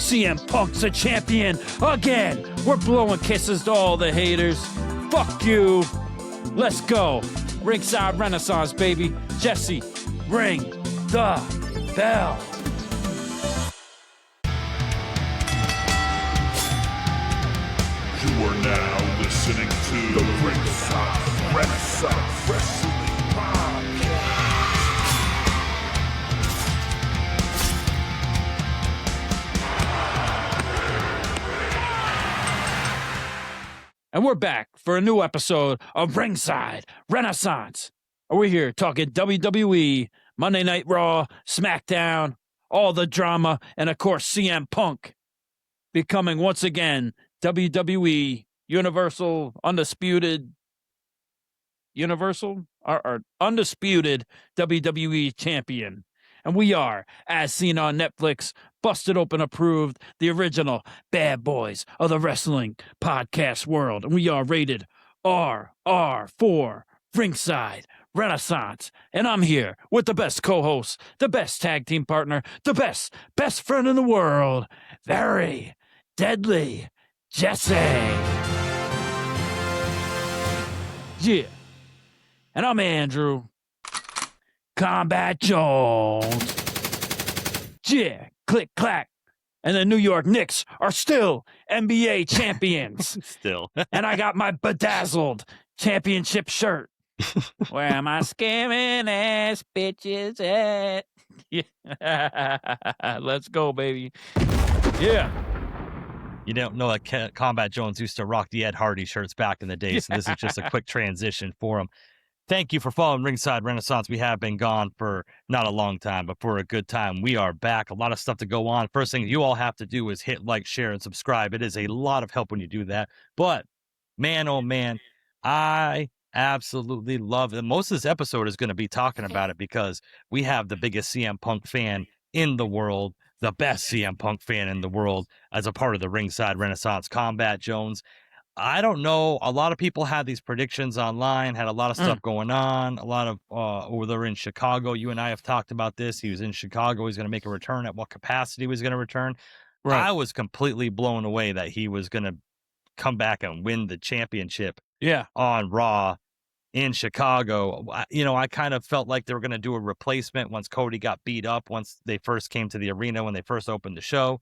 CM Punk's a champion again. We're blowing kisses to all the haters. Fuck you. Let's go. Ringside Renaissance, baby. Jesse, ring the bell. You are now listening to the Ringside Renaissance Wrestling Podcast. And we're back for a new episode of Ringside Renaissance. We're here talking WWE, Monday Night Raw, SmackDown, all the drama, and of course CM Punk becoming once again WWE Universal Undisputed WWE Champion. And we are, as seen on Netflix, Busted Open Approved, the original bad boys of the wrestling podcast world. And we are rated RR for Ringside Renaissance. And I'm here with the best co-host, the best tag team partner, the best friend in the world, very deadly Jesse. Yeah. And I'm Andrew Kombat Jones. Yeah, click, clack. And the New York Knicks are still NBA champions. Still. And I got my bedazzled championship shirt. Where am I scamming ass bitches at? Yeah. Let's go, baby. Yeah. You don't know that Combat Jones used to rock the Ed Hardy shirts back in the day, so this is just a quick transition for him. Thank you for following Ringside Renaissance. We have been gone for not a long time, but for a good time. We are back. A lot of stuff to go on. First thing you all have to do is hit like, share, and subscribe. It is a lot of help when you do that. But, man, oh, man, I absolutely love it. Most of this episode is going to be talking about it because we have the biggest CM Punk fan in the world, the best CM Punk fan in the world as a part of the Ringside Renaissance. Combat Jones. I don't know. A lot of people had these predictions online, had a lot of stuff going on. A lot of over there in Chicago. You and I have talked about this. He was in Chicago. He's going to make a return. At what capacity he was going to return? Right. I was completely blown away that he was going to come back and win the championship. Yeah. On Raw in Chicago. I kind of felt like they were going to do a replacement once Cody got beat up. Once they first came to the arena when they first opened the show.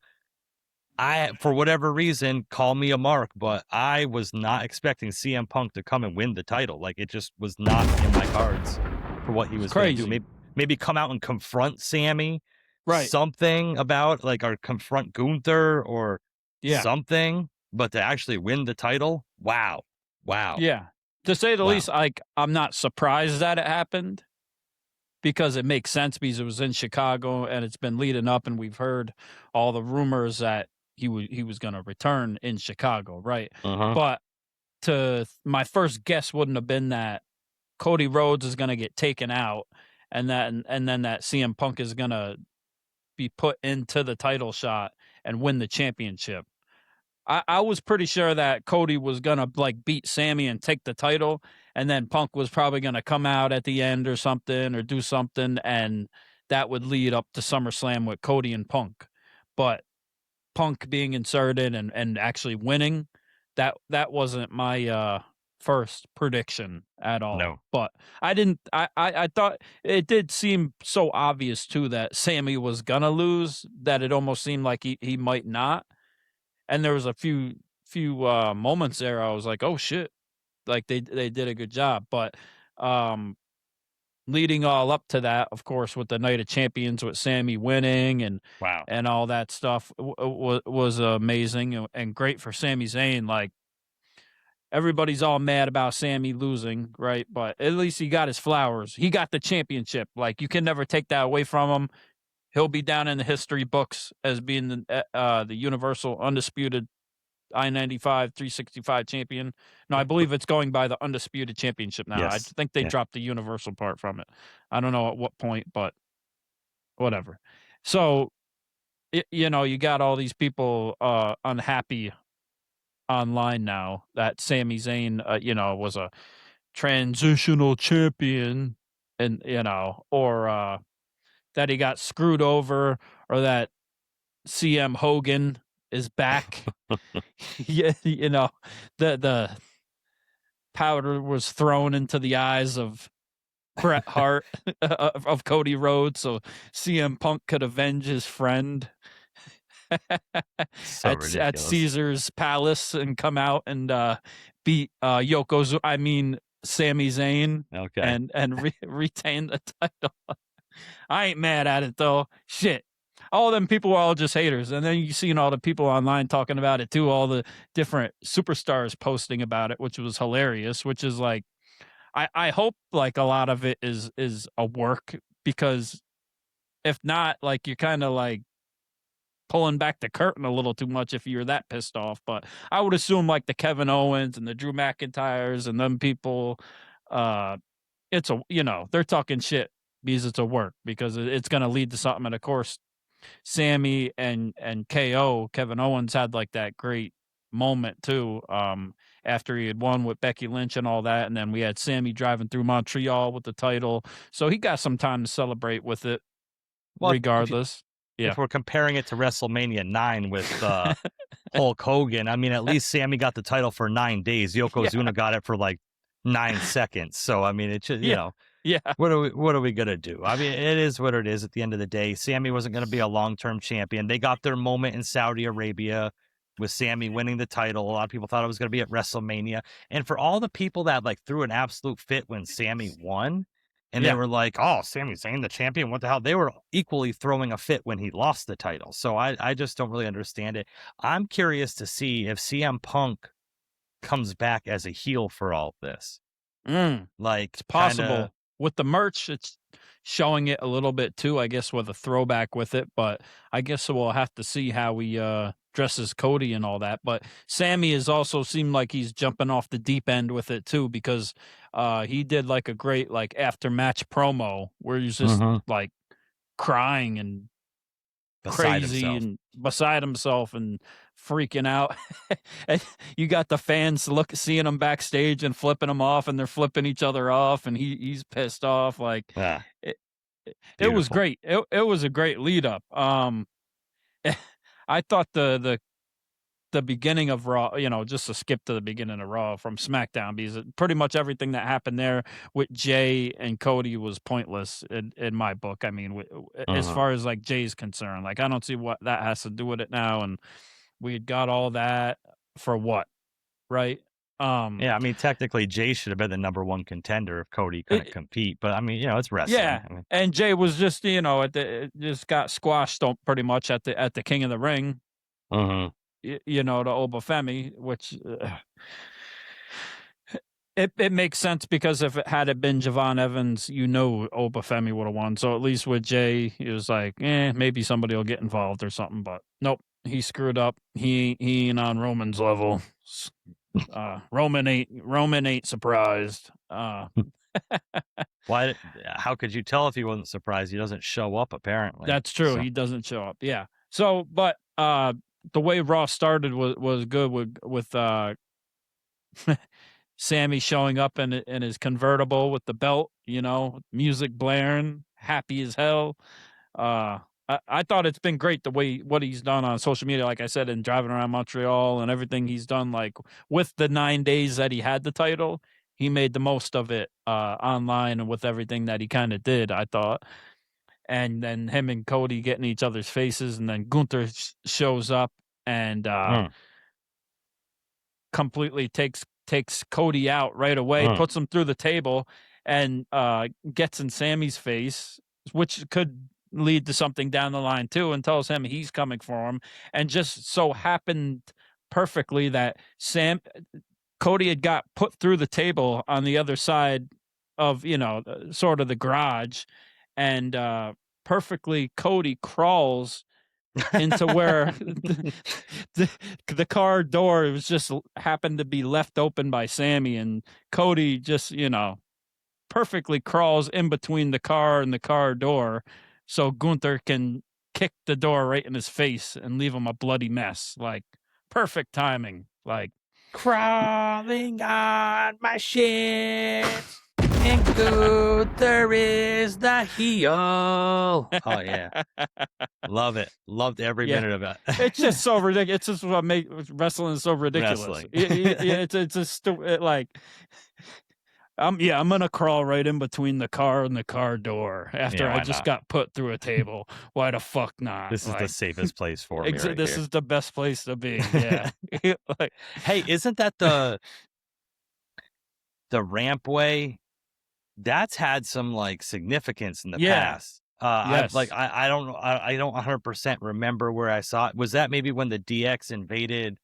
For whatever reason, call me a mark, but I was not expecting CM Punk to come and win the title. Like, it just was not in my cards for what he was going to do. Maybe come out and confront Sami, right? Something about, like, or confront Gunther or something, but to actually win the title, wow. Yeah, to say the least, like, I'm not surprised that it happened because it makes sense because it was in Chicago and it's been leading up and we've heard all the rumors that he was going to return in Chicago, right? But my first guess wouldn't have been that Cody Rhodes is going to get taken out and then that CM Punk is going to be put into the title shot and win the championship. I was pretty sure that Cody was going to, like, beat Sami and take the title, and then Punk was probably going to come out at the end or something or do something, and that would lead up to SummerSlam with Cody and Punk. But Punk being inserted and actually winning, that wasn't my first prediction at all. No. But I thought it did seem so obvious too that Sami was gonna lose that it almost seemed like he might not. And there was a few moments there I was like, oh shit, like they did a good job. But leading all up to that, of course, with the Night of Champions, with Sami winning and all that stuff was amazing and great for Sami Zayn. Like, everybody's all mad about Sami losing, right? But at least he got his flowers. He got the championship. Like, you can never take that away from him. He'll be down in the history books as being the Universal Undisputed I-95 365 champion. No, I believe it's going by the Undisputed Championship now. Yes. I think they dropped the Universal part from it. I don't know at what point, but whatever. So, you got all these people unhappy online now that Sami Zayn, was a transitional champion and, or that he got screwed over or that CM Hogan is back. Yeah, you know, the powder was thrown into the eyes of Bret Hart of Cody Rhodes, so CM Punk could avenge his friend So at ridiculous. Caesar's Palace and come out and beat Sami Zayn, Okay. and retain the title. I ain't mad at it though. Shit. All them people were all just haters. And then you seen all the people online talking about it too, all the different superstars posting about it, which was hilarious, which is like I hope like a lot of it is a work, because if not, like you're kind of like pulling back the curtain a little too much if you're that pissed off. But I would assume like the Kevin Owens and the Drew McIntyres and them people, it's they're talking shit because it's a work, because it's going to lead to something. And of course, Sammy and KO, Kevin Owens, had like that great moment too, after he had won with Becky Lynch and all that. And then we had Sammy driving through Montreal with the title. So he got some time to celebrate with it, regardless. If we're comparing it to WrestleMania 9 with Hulk Hogan, I mean, at least Sammy got the title for 9 days. Yokozuna got it for like 9 seconds. So, I mean, it's just, you know, what are we going to do? I mean, it is what it is at the end of the day. Sammy wasn't going to be a long-term champion. They got their moment in Saudi Arabia with Sammy winning the title. A lot of people thought it was going to be at WrestleMania. And for all the people that like threw an absolute fit when Sammy won, and they were like, oh, Sami Zayn, the champion, what the hell? They were equally throwing a fit when he lost the title. So I just don't really understand it. I'm curious to see if CM Punk comes back as a heel for all of this. Like, it's possible. Kinda... With the merch, it's showing it a little bit too, I guess, with a throwback with it. But I guess we'll have to see how he dresses Cody and all that. But Sammy has also seemed like he's jumping off the deep end with it too, because he did like a great like after match promo where he's just like crying and crazy and beside himself and freaking out. And you got the fans seeing him backstage and flipping him off, and they're flipping each other off, and he's pissed off. Like it was great. It was a great lead up. I thought the beginning of Raw, just to skip to the beginning of Raw from SmackDown, because pretty much everything that happened there with Jay and Cody was pointless in my book. I mean, as far as like Jay's concerned, like I don't see what that has to do with it now. And we had got all that for what, right? Yeah, I mean, technically Jay should have been the number one contender if Cody couldn't compete. But I mean, it's wrestling. Yeah, I mean, and Jay was just, just got squashed pretty much at the King of the Ring. To Obafemi, which it makes sense, because if it had been Javon Evans, Obafemi would have won. So at least with Jay, he was like, maybe somebody will get involved or something. But nope, he screwed up. He ain't on Roman's level. Roman ain't surprised. why? How could you tell if he wasn't surprised? He doesn't show up, apparently. That's true. So. He doesn't show up. Yeah. So, but the way Raw started was good with Sammy showing up in his convertible with the belt, music blaring, happy as hell. I thought it's been great what he's done on social media, like I said, and driving around Montreal and everything he's done. Like with the 9 days that he had the title, he made the most of it online and with everything that he kind of did, I thought. And then him and Cody getting each other's faces, and then Gunther shows up and completely takes Cody out right away, puts him through the table, and gets in Sammy's face, which could lead to something down the line too, and tells him he's coming for him. And just so happened perfectly that Cody had got put through the table on the other side of, sort of the garage, and perfectly Cody crawls into where the car door was just happened to be left open by Sammy, and Cody just, perfectly crawls in between the car and the car door, so Gunther can kick the door right in his face and leave him a bloody mess. Like, perfect timing. Like, crawling on my shit, and Gunther is the heel. Oh, yeah. Love it. Loved every minute of it. It's just so ridiculous. It's just what makes wrestling so ridiculous. Wrestling. It's just stupid. Like, I'm gonna crawl right in between the car and the car door after I just got put through a table. Why the fuck not? This is the safest place for me. Right this here. is the best place to be. Yeah. Like, hey, isn't that the rampway? That's had some like significance in the past. Yes. I don't know. I don't 100% remember where I saw it. Was that maybe when the DX invaded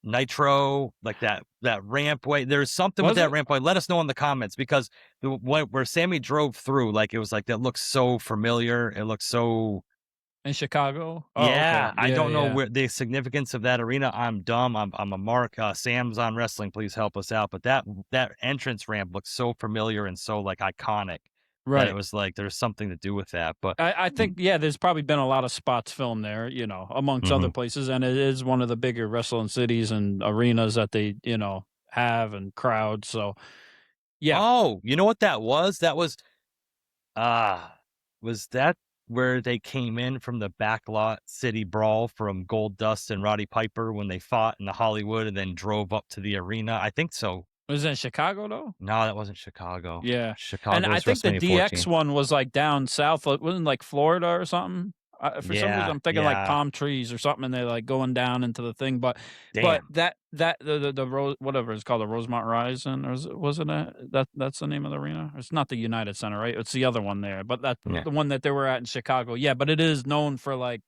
Nitro, like that rampway? There's something with that rampway. Let us know in the comments, because where Sami drove through, like it was like that looks so familiar. It looks so in Chicago. Oh, yeah, okay. I don't know where the significance of that arena. I'm dumb. I'm a mark. Sam's on wrestling. Please help us out. But that entrance ramp looks so familiar and so like iconic. Right. That it was like there's something to do with that. But I think, there's probably been a lot of spots filmed there, amongst other places. And it is one of the bigger wrestling cities and arenas that they, have and crowds. So, yeah. Oh, you know what that was? That was that where they came in from the Backlot City Brawl from Gold Dust and Roddy Piper when they fought in the Hollywood and then drove up to the arena? I think so. Was it in Chicago, though? No, that wasn't Chicago. Yeah. Chicago. And I think the DX one was like down south. It wasn't like Florida or something. For some reason, I'm thinking like palm trees or something, and they're like going down into the thing. But the whatever it's called, the Rosemont Horizon, or wasn't it? That's the name of the arena. It's not the United Center, right? It's the other one there, but that's the one that they were at in Chicago. Yeah, but it is known for like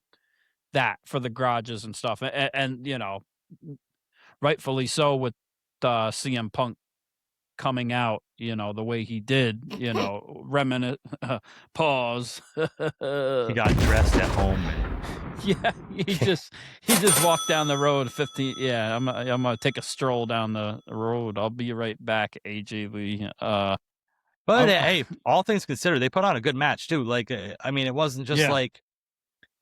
that, for the garages and stuff, and rightfully so with CM Punk coming out, the way he did, remnant pause. He got dressed at home. Yeah, he just walked down the road 15. Yeah, I'm gonna take a stroll down the road. I'll be right back, AJ Lee. But hey, all things considered, they put on a good match too. Like, I mean, it wasn't just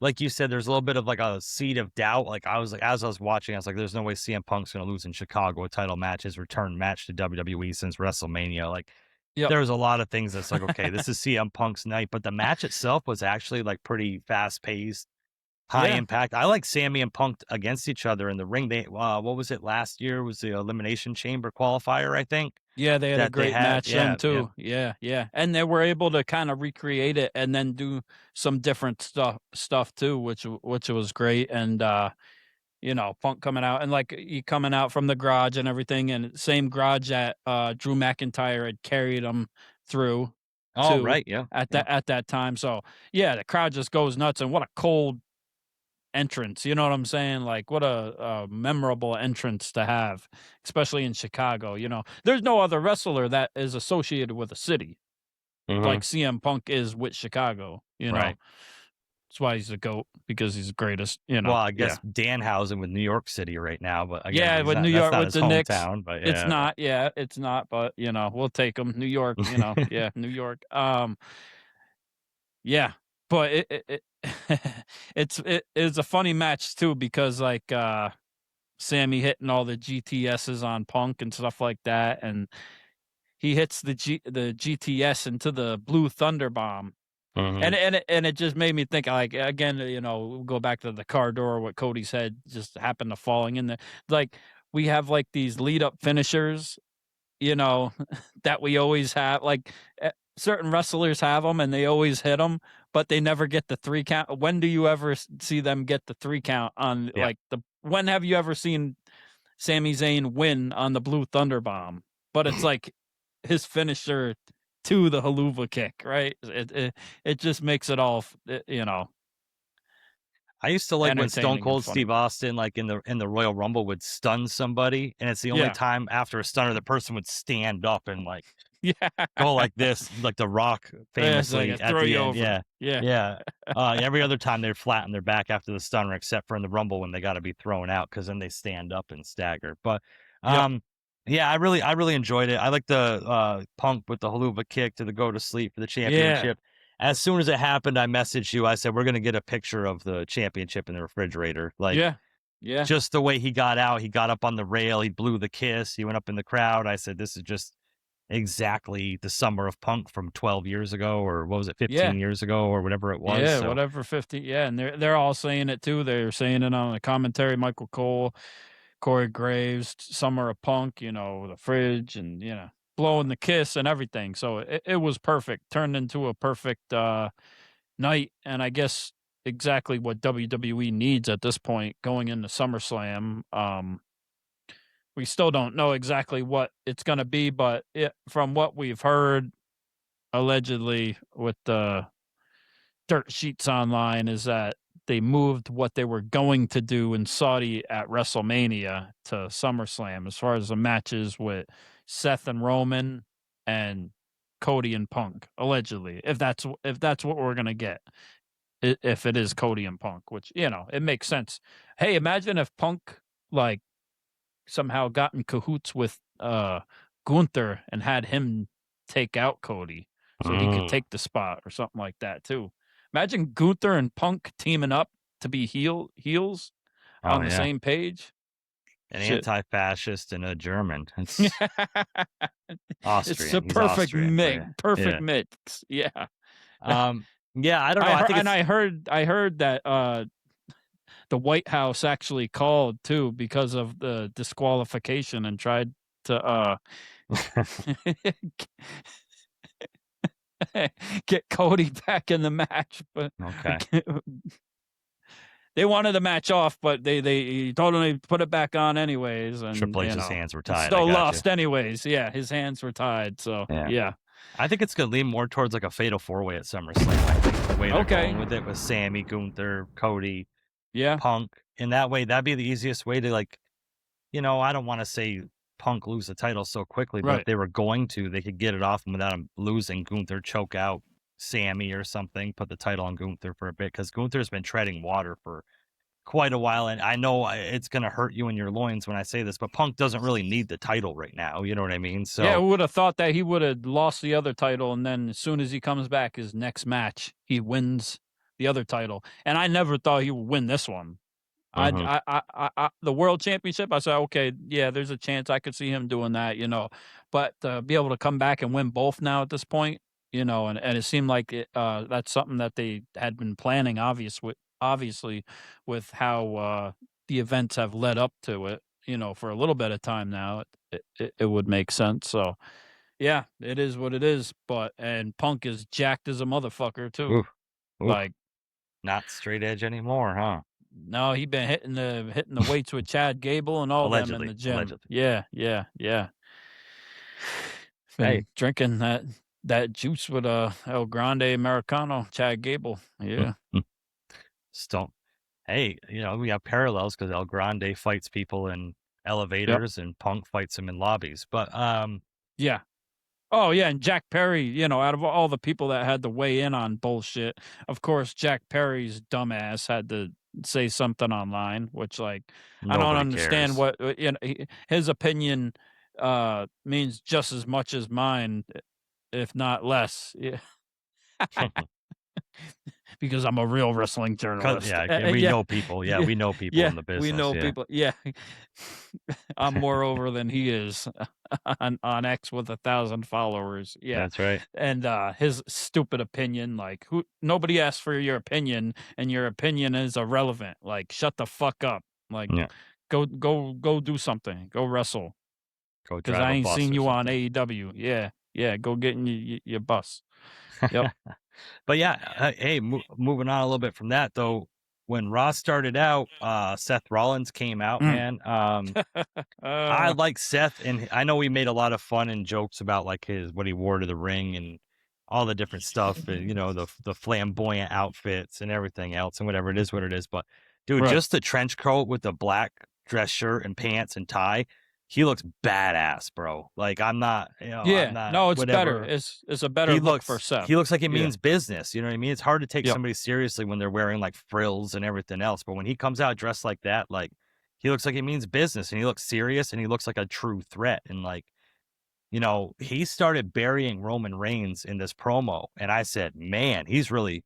like you said, there's a little bit of like a seed of doubt. Like I was like, as I was watching, I was like, there's no way CM Punk's going to lose in Chicago, a title match, his return match to WWE since WrestleMania. Like there was a lot of things that's like, okay, this is CM Punk's night, but the match itself was actually like pretty fast paced, high impact. I like Sami and Punk against each other in the ring. They, what was it last year? Was the Elimination Chamber qualifier, I think. Yeah, they had a great match then too. Yeah. And they were able to kind of recreate it and then do some different stuff too, which was great. And Punk coming out and like he coming out from the garage and everything, and same garage that Drew McIntyre had carried him through. Oh, right, yeah. At that time. So the crowd just goes nuts, and what a cold entrance, you know what I'm saying? Like what a memorable entrance to have, especially in Chicago. There's no other wrestler that is associated with a city like CM Punk is with Chicago. Right. That's why he's the GOAT, because he's the greatest. Well, I guess Danhausen with New York City right now, but again, with New York with the Knicks, but it's not. Yeah, it's not. But we'll take him. New York. New York. Yeah, but it's a funny match too, because like Sami hitting all the GTSs on Punk and stuff like that, and he hits the GTS into the Blue Thunder Bomb. And it just made me think, like, again, we'll go back to the car door, what Cody said just happened to falling in there. Like we have like these lead up finishers, that we always have, like certain wrestlers have them and they always hit them, but they never get the 3 count. When do you ever see them get the 3 count on when have you ever seen Sami Zayn win on the Blue Thunder Bomb? But it's like his finisher to the haluva kick, right? It just makes it all, I used to like when Stone Cold Steve Austin, like in the Royal Rumble, would stun somebody, and it's the only time after a stunner the person would stand up and like go like this, like The Rock famously like at the end. Over. Yeah. Every other time they'd flatten their back after the stunner, except for in the Rumble when they got to be thrown out, because then they stand up and stagger. But yeah, I really enjoyed it. I like the Punk with the haluva kick to the go to sleep for the championship. As soon as it happened, I messaged you. I said, we're going to get a picture of the championship in the refrigerator. Like, just the way he got out. He got up on the rail. He blew the kiss. He went up in the crowd. I said, this is just exactly the summer of Punk from 12 years ago, or what was it, 15 Yeah. years ago, or whatever it was. Yeah, So whatever 50. Yeah, and they're all saying it too. They're saying it on the commentary. Michael Cole, Corey Graves, Summer of Punk, the fridge, and blowing the kiss and everything. So it was perfect. Turned into a perfect night, and I guess exactly what WWE needs at this point going into SummerSlam. We still don't know exactly what it's going to be, but from what we've heard, allegedly with the dirt sheets online, is that they moved what they were going to do in Saudi at WrestleMania to SummerSlam as far as the matches with Seth and Roman and Cody and Punk, allegedly, if that's what we're going to get. If it is Cody and Punk, which, it makes sense. Hey, imagine if Punk like somehow got in cahoots with Gunther and had him take out Cody so he could take the spot or something like that too. Imagine Gunther and Punk teaming up to be heels on the same page. An anti-fascist and a German. It's It's Austrian. a perfect mix. Perfect Yeah. mix. Yeah. Yeah, I don't know. I heard that the White House actually called too because of the disqualification and tried to get Cody back in the match, but they wanted the match off, but they totally put it back on anyways. And Triple H's hands were tied. Still lost anyways. Yeah, his hands were tied. So yeah. I think it's gonna lean more towards like a fatal 4-way at SummerSlam. I think the way they're going with it with Sami, Gunther, Cody, Punk. In that way, that'd be the easiest way to I don't want to say Punk lose the title so quickly, but if they were going to, they could get it off him without him losing. Gunther choke out Sami or something, put the title on Gunther for a bit, because Gunther's been treading water for quite a while, and I know it's going to hurt you in your loins when I say this, but Punk doesn't really need the title right now, you know what I mean? So yeah, who would have thought that he would have lost the other title, and then as soon as he comes back, his next match, he wins the other title, and I never thought he would win this one. I the World Championship, I said, okay, yeah, there's a chance I could see him doing that, but to be able to come back and win both now at this point, and it seemed like that's something that they had been planning, obviously, with how the events have led up to it, for a little bit of time now, it would make sense. So, yeah, it is what it is. And Punk is jacked as a motherfucker too. Like, not straight edge anymore, huh? No, he been hitting the weights with Chad Gable and all them in the gym. Allegedly. Yeah. Been drinking that juice with El Grande Americano, Chad Gable. Yeah. Hey, we have parallels because El Grande fights people in elevators and Punk fights them in lobbies. But yeah. Oh yeah, and Jack Perry, out of all the people that had to weigh in on bullshit, of course Jack Perry's dumbass had to say something online, which I don't understand what his opinion means just as much as mine, if not less. Yeah. Because I'm a real wrestling journalist. We know people. Yeah, we know people in the business. We know people. Yeah. I'm more over than he is on X with 1,000 followers. Yeah. That's right. And his stupid opinion, nobody asked for your opinion and your opinion is irrelevant. Shut the fuck up. Go do something. Go wrestle. Because I ain't seen you on AEW. Yeah. Go get in your bus. Yep. But yeah, hey, moving on a little bit from that though, when Raw started out, Seth Rollins came out, man. I like Seth, and I know we made a lot of fun and jokes about what he wore to the ring and all the different stuff, and the flamboyant outfits and everything else, and whatever it is, what it is. But dude, just the trench coat with the black dress shirt and pants and tie. He looks badass, bro. I'm not, I'm not, no, it's whatever. Better. It's a better look for Seth. He looks like he means business. You know what I mean? It's hard to take somebody seriously when they're wearing frills and everything else. But when he comes out dressed like that, he looks like he means business, and he looks serious, and he looks like a true threat. And he started burying Roman Reigns in this promo, and I said, man, he's really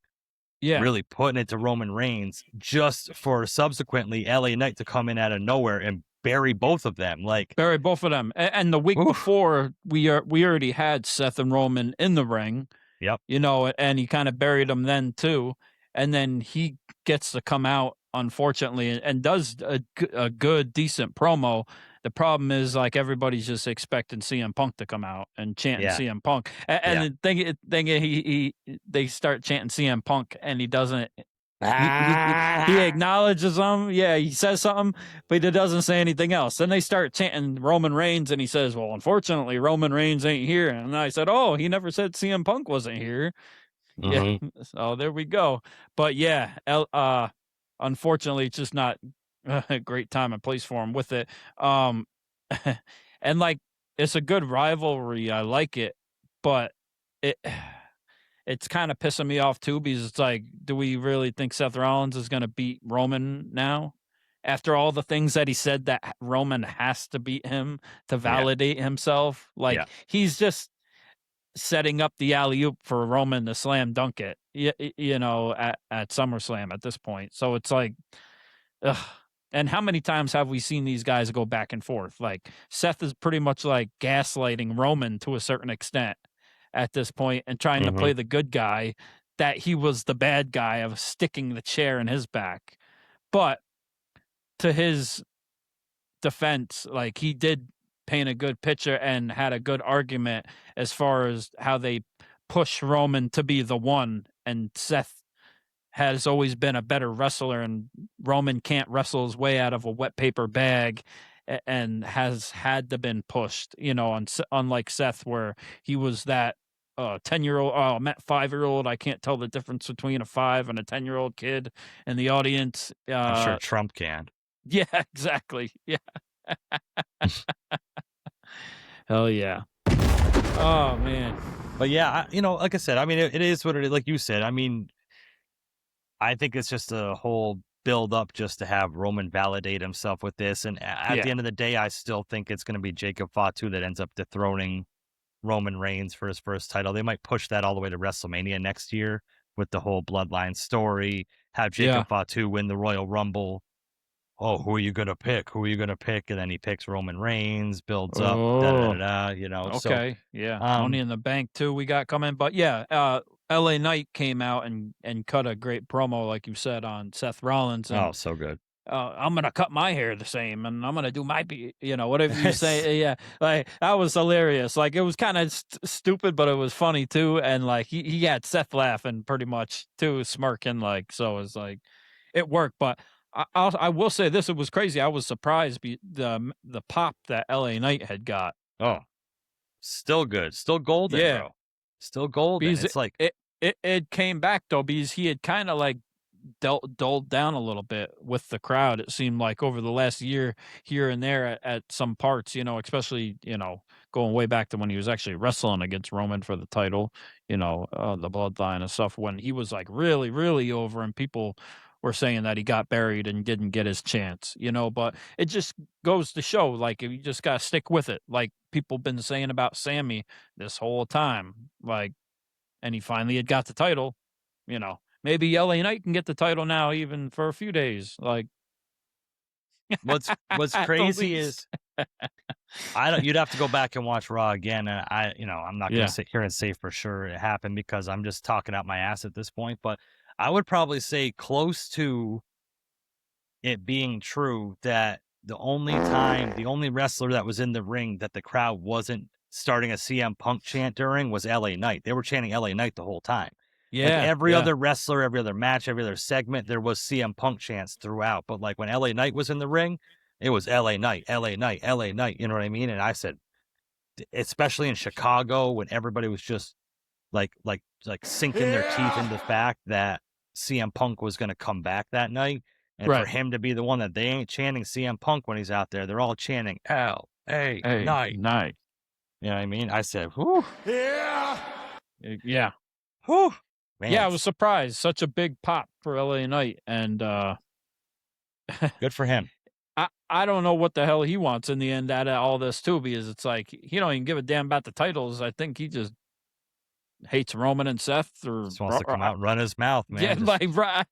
putting it to Roman Reigns just for subsequently LA Knight to come in out of nowhere and bury both of them. Like bury both of them. And the week before, we already had Seth and Roman in the ring. Yep. You know, and he kind of buried them then too. And then he gets to come out, unfortunately, and does a good, decent promo. The problem is, like, everybody's just expecting CM Punk to come out and chanting CM Punk. And the thing is, they start chanting CM Punk, and he doesn't. He acknowledges them. Yeah, he says something, but he doesn't say anything else. Then they start chanting Roman Reigns, and he says, well, unfortunately, Roman Reigns ain't here. And I said, oh, he never said CM Punk wasn't here. Mm-hmm. Yeah, so there we go. But yeah, unfortunately, it's just not a great time and place for him with it. And like, it's a good rivalry. I like it, but it's kind of pissing me off too, because it's like, do we really think Seth Rollins is going to beat Roman now? After all the things that he said that Roman has to beat him to validate himself. Like, he's just setting up the alley-oop for Roman to slam dunk it, you know, at SummerSlam at this point. So it's like, ugh. And how many times have we seen these guys go back and forth? Like, Seth is pretty much like gaslighting Roman to a certain extent at this point and trying to play the good guy, that he was the bad guy of sticking the chair in his back. But to his defense, like, he did paint a good picture and had a good argument as far as how they push Roman to be the one, and Seth has always been a better wrestler, and Roman can't wrestle his way out of a wet paper bag and has had to been pushed, you know, unlike Seth, where he was that 10-year-old, 5-year-old. I can't tell the difference between a 5 and a 10-year-old kid in the audience. I'm sure Trump can. Yeah, exactly. Yeah. Hell yeah. Oh, man. But yeah, you know, like I said, I mean, it is what it is. Like you said, I mean, I think it's just a whole build up just to have Roman validate himself with this. And at the end of the day, I still think it's going to be Jacob Fatu that ends up dethroning Roman Reigns for his first title. They might push that all the way to WrestleMania next year with the whole bloodline story, have Jacob Fatu win the Royal Rumble. Oh, who are you going to pick? Who are you going to pick? And then he picks Roman Reigns, builds up, you know. Okay, so, Money in the Bank, too, we got coming. But, yeah, LA Knight came out and cut a great promo, like you said, on Seth Rollins. And, so good. I'm going to cut my hair the same, and I'm going to do my, you know, whatever you say. Yeah, like, that was hilarious. Like, it was kind of stupid, but it was funny, too. And, like, he had Seth laughing pretty much, too, smirking, like, so it was like, it worked. But I will say this, it was crazy. I was surprised the pop that LA Knight had got. Oh, still good. Still golden, bro. Still golden. Because it's like it came back, though, because he had kind of like dulled down a little bit with the crowd. It seemed like over the last year, here and there at some parts, you know, especially, you know, going way back to when he was actually wrestling against Roman for the title, you know, the bloodline and stuff, when he was like really, really over, and people were saying that he got buried and didn't get his chance, you know. But it just goes to show, like, you just got to stick with it. Like people been saying about Sami this whole time, like, and he finally had got the title, you know. Maybe LA Knight can get the title now, even for a few days. Like, what's crazy is you'd have to go back and watch Raw again. And I'm not going to sit here and say for sure it happened, because I'm just talking out my ass at this point. But I would probably say close to it being true that the only wrestler that was in the ring that the crowd wasn't starting a CM Punk chant during was LA Knight. They were chanting LA Knight the whole time. Yeah. Like every other wrestler, every other match, every other segment, there was CM Punk chants throughout. But like when LA Knight was in the ring, it was LA Knight, LA Knight, LA Knight. You know what I mean? And I said, especially in Chicago, when everybody was just like sinking their teeth into the fact that CM Punk was going to come back that night. And for him to be the one that they ain't chanting CM Punk when he's out there, they're all chanting LA Knight. You know what I mean? I said, whew. Yeah. Whew. Man, yeah, I was surprised. Such a big pop for LA Knight, and good for him. I don't know what the hell he wants in the end out of all this too, because it's like he don't even give a damn about the titles. I think he just hates Roman and Seth, or just wants to come out and run his mouth, man. Yeah, like right.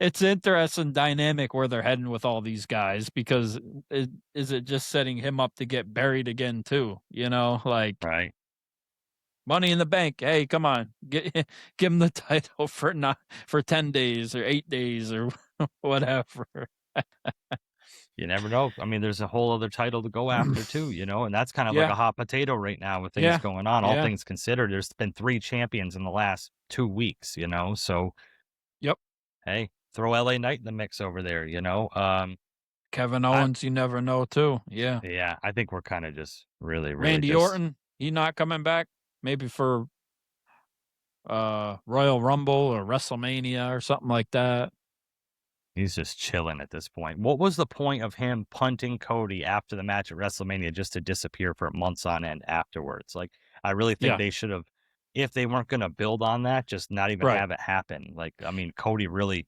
it's interesting dynamic where they're heading with all these guys, because is it just setting him up to get buried again too? You know, like right. Money in the Bank. Hey, come on, give him the title for 10 days or 8 days or whatever. You never know. I mean, there's a whole other title to go after too, you know, and that's kind of like Yeah. a hot potato right now with things Yeah. going on. All Yeah. things considered, there's been 3 champions in the last 2 weeks, you know. So, Yep. hey, throw LA Knight in the mix over there, you know. Kevin Owens, you never know too. Yeah. Yeah, I think we're kind of just really Randy just, Orton, he not coming back. Maybe for Royal Rumble or WrestleMania or something like that. he's just chilling at this point. What was the point of him punting Cody after the match at WrestleMania just to disappear for months on end afterwards? Like, I really think they should have, if they weren't going to build on that, just not even have it happen. Like, I mean, Cody really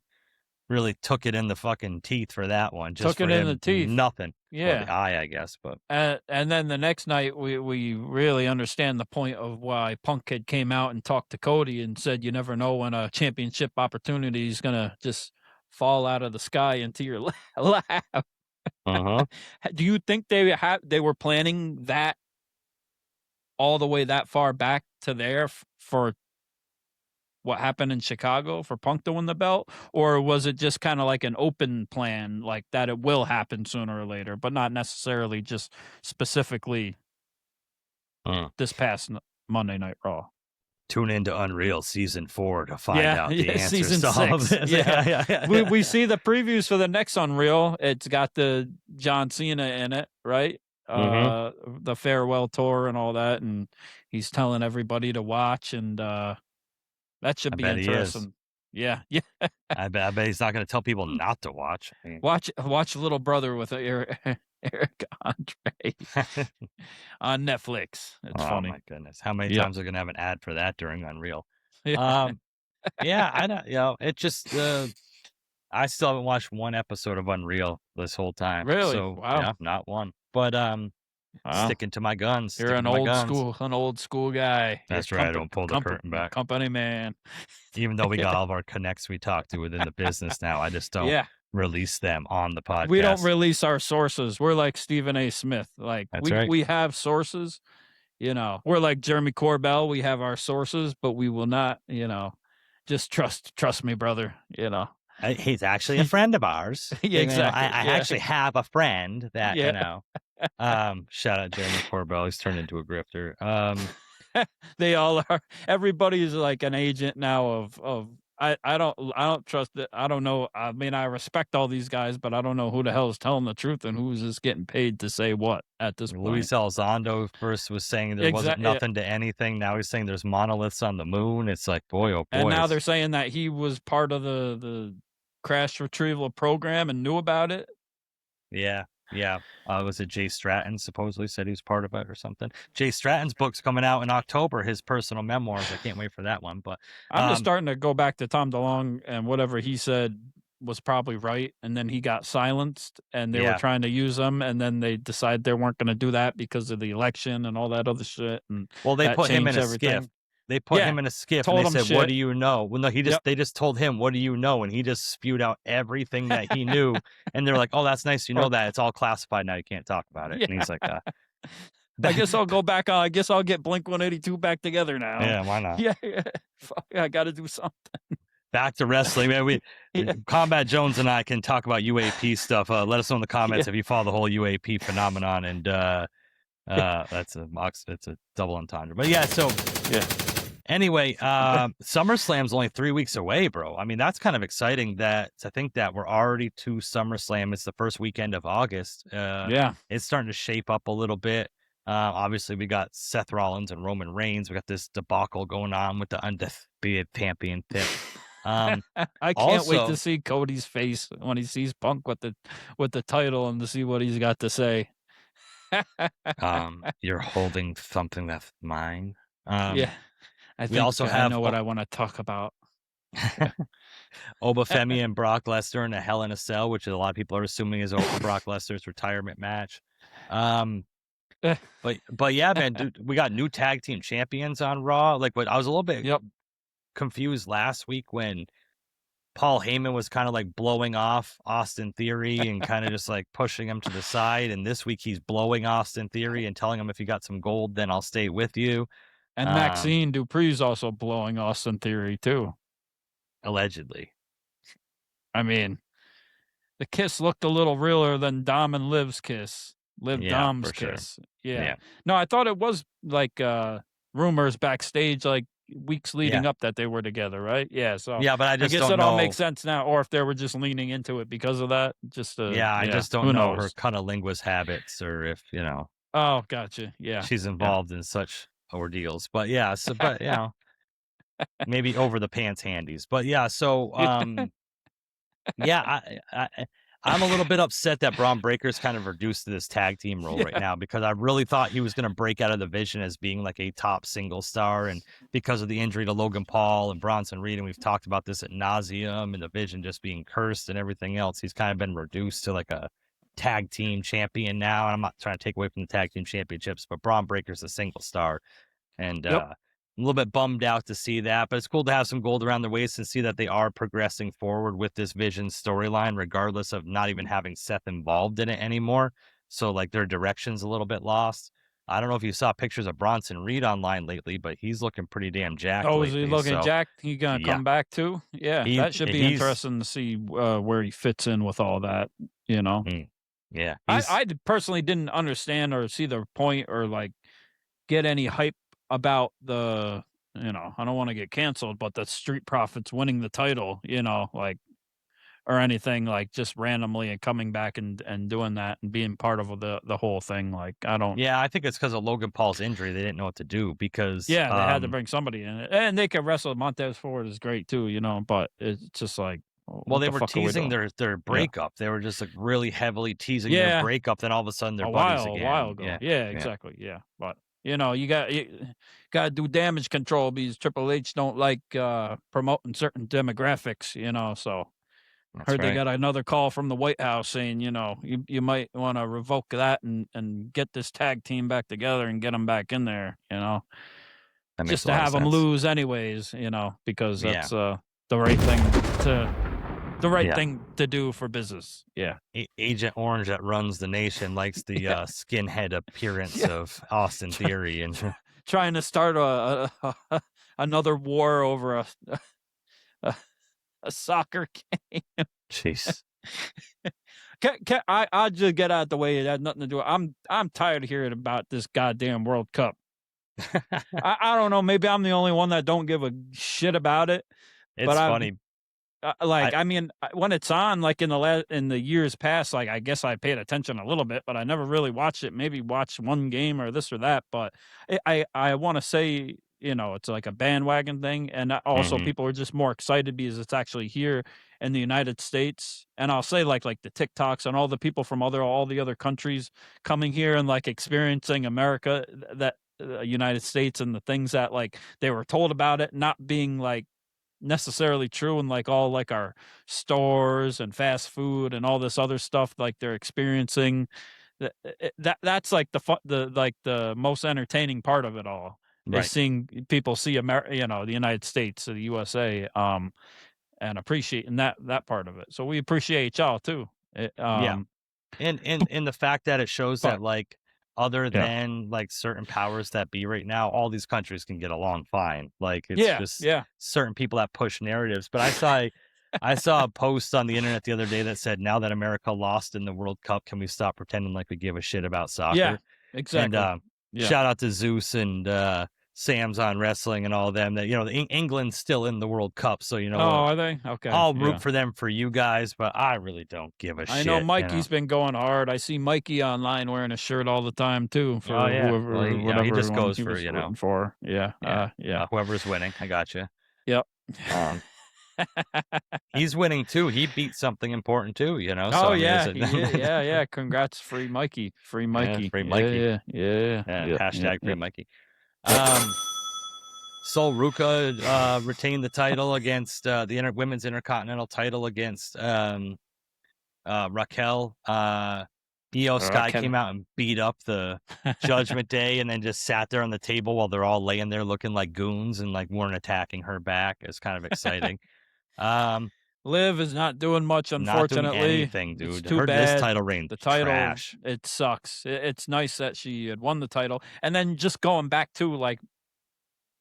took it in the fucking teeth for that one. Just Took it in the teeth. Nothing. Yeah. Well, the eye, I guess, but. And then the next night, we really understand the point of why Punk had came out and talked to Cody and said, you never know when a championship opportunity is going to just fall out of the sky into your lap. Uh-huh. Do you think they were planning that all the way that far back to there for what happened in Chicago for Punk to win the belt? Or was it just kind of like an open plan, like that it will happen sooner or later, but not necessarily just specifically this past Monday Night Raw? Tune into Unreal Season 4 to find out the answers Season to all of 6. this. Yeah. We see the previews for the next Unreal. It's got the John Cena in it, right? The farewell tour and all that, and he's telling everybody to watch, and that should be interesting. Yeah. I bet he's not going to tell people not to watch. I mean, Watch Little Brother with Eric Andre on Netflix. It's funny. Oh my goodness, how many times are going to have an ad for that during Unreal? Yeah. Yeah, I don't. You know, it just. I still haven't watched one episode of Unreal this whole time. Really? So, Wow. yeah, not one. But sticking to my guns. You're an old school guy. That's right. I don't pull the curtain back. Company man. Even though we got all of our connects we talk to within the business now, I just don't release them on the podcast. We don't release our sources. We're like Stephen A. Smith. Like we have sources. You know, we're like Jeremy Corbell. We have our sources, but we will not. You know, just trust me, brother. You know. He's actually a friend of ours. Yeah, exactly. I actually have a friend that, you know. Shout out Jeremy Corbell. He's turned into a grifter. They all are. Everybody is like an agent now of I don't trust it. I don't know. I mean, I respect all these guys, but I don't know who the hell is telling the truth and who's just getting paid to say what at this point. Luis Elizondo first was saying there wasn't nothing to anything. Now he's saying there's monoliths on the moon. It's like, boy, oh boy. And now they're saying that he was part of the crash retrieval program and knew about it. Yeah. Was it Jay Stratton supposedly said he was part of it or something? Jay Stratton's book's coming out in October, his personal memoirs. I can't wait for that one. But I'm just starting to go back to Tom DeLonge, and whatever he said was probably right. And then he got silenced, and they were trying to use him, and then they decided they weren't going to do that because of the election and all that other shit. And well, they put him in a skiff. They put him in a skiff and they said, what do you know? Well, no, they just told him, what do you know? And he just spewed out everything that he knew. And they're like, oh, that's nice. You know that. It's all classified now. You can't talk about it. Yeah. And he's like, I guess I'll go back. I guess I'll get Blink 182 back together now. Yeah, why not? Yeah. Fuck, I got to do something. Back to wrestling, man. Combat Jones and I can talk about UAP stuff. Let us know in the comments if you follow the whole UAP phenomenon. And that's a double entendre. But yeah, so anyway, SummerSlam's only 3 weeks away, bro. I mean, that's kind of exciting to think that we're already to SummerSlam. It's the first weekend of August. It's starting to shape up a little bit. Obviously, we got Seth Rollins and Roman Reigns. We got this debacle going on with the undefeated championship. I can't wait to see Cody's face when he sees Punk with the title and to see what he's got to say. You're holding something that's mine. I know what I want to talk about. Obafemi and Brock Lesnar in a Hell in a Cell, which a lot of people are assuming is over Brock Lesnar's retirement match. But yeah, man, dude, we got new tag team champions on Raw. Like, but I was a little bit confused last week when Paul Heyman was kind of like blowing off Austin Theory and kind of just like pushing him to the side. And this week he's blowing Austin Theory and telling him, if you got some gold, then I'll stay with you. And Maxine Dupree's also blowing Austin Theory too. Allegedly. I mean, the kiss looked a little realer than Dom and Liv's kiss. Dom's kiss. Sure. Yeah. No, I thought it was like rumors backstage like weeks leading up that they were together, right? Yeah. So but I guess it all makes sense now, or if they were just leaning into it because of that. Just I just don't know her cunnilingus habits, or if Oh, gotcha. Yeah, she's involved in such ordeals. But but maybe over the pants handies. But so I'm a little bit upset that Bron Breakker's kind of reduced to this tag team role right now, because I really thought he was going to break out of the vision as being like a top single star. And because of the injury to Logan Paul and Bronson Reed, and we've talked about this at nauseum, and the vision just being cursed and everything else, he's kind of been reduced to like a tag team champion now. And I'm not trying to take away from the tag team championships, but Bron Breakker's a single star. And I'm a little bit bummed out to see that, but it's cool to have some gold around their waist and see that they are progressing forward with this Vision storyline, regardless of not even having Seth involved in it anymore. So like their direction's a little bit lost. I don't know if you saw pictures of Bronson Reed online lately, but he's looking pretty damn jacked. Oh, is he looking jacked? He gonna come back too? Yeah, that should be interesting to see where he fits in with all that. Yeah, I personally didn't understand or see the point or like get any hype about the, I don't want to get canceled, but the Street Profits winning the title, like, or anything, like just randomly and coming back and doing that and being part of the whole thing. Like, I don't. Yeah, I think it's because of Logan Paul's injury. They didn't know what to do because. Yeah, they had to bring somebody in it. And they could wrestle. Montez Ford is great too, but it's just like. Well, they were teasing their breakup. Yeah. They were just like really heavily teasing their breakup. Then all of a sudden they're buddies again. A while ago. Yeah, exactly. Yeah. But. You got to do damage control because Triple H don't like promoting certain demographics, so That's heard right. They got another call from the White House saying, you might want to revoke that and get this tag team back together and get them back in there, just to have them lose anyways, because that's the right thing thing to do for business. Yeah. Agent Orange that runs the nation likes the skinhead appearance of Austin Theory and trying to start another war over a soccer game. Jeez. I'll just get out of the way. It had nothing to do. I'm tired of hearing about this goddamn World Cup. I don't know. Maybe I'm the only one that don't give a shit about it. It's funny. I mean, when it's on, like in the years past, like I guess I paid attention a little bit, but I never really watched it. Maybe watch one game or this or that. But I want to say, it's like a bandwagon thing, and also people are just more excited because it's actually here in the United States. And I'll say like the TikToks and all the people from all the other countries coming here and like experiencing America, that United States, and the things that like they were told about it not being like necessarily true, and like all like our stores and fast food and all this other stuff like they're experiencing. That's like the most entertaining part of it all. Right. Is seeing people see America, the United States, the USA, and appreciating that part of it. So we appreciate y'all too. And the fact that it shows that like other than like certain powers that be right now, all these countries can get along fine. Like it's just certain people that push narratives. But I saw a post on the internet the other day that said, now that America lost in the World Cup, can we stop pretending like we give a shit about soccer? Yeah, exactly. And shout out to Zeus and Sam's on wrestling and all of them that, England's still in the World Cup. So, are they? Okay. I'll root for them for you guys, but I really don't give a shit. I know Mikey's been going hard. I see Mikey online wearing a shirt all the time too. For whoever, whatever he just goes for, for. Yeah. Whoever's winning. I got you. Yep. He's winning too. He beat something important too, So, oh yeah. Congrats, free Mikey. Free Mikey. Free Mikey. Yeah. Hashtag free Mikey. Sol Ruka retained the title against the women's intercontinental title against Raquel. Io Sky came out and beat up the Judgment Day, and then just sat there on the table while they're all laying there looking like goons and like weren't attacking her back. It's kind of exciting. Liv is not doing much, Not doing unfortunately. anything, dude. It's too This bad. title reign, The title, trash. it sucks. It's nice that she had won the title. And then just going back to, like,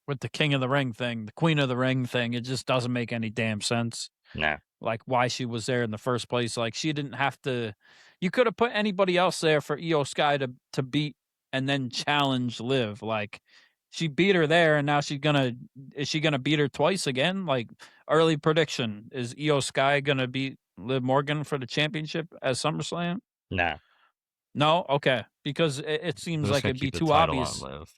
with the King of the Ring thing, the Queen of the Ring thing, it just doesn't make any damn sense. Nah. Like, why she was there in the first place. Like, she didn't have to. You could have put anybody else there for Io Sky to beat and then challenge Liv. Like, she beat her there, and now is she gonna beat her twice again? Like, early prediction, is Io Sky gonna beat Liv Morgan for the championship at SummerSlam? Nah. No, okay, because it seems like it'd be too obvious. Liv.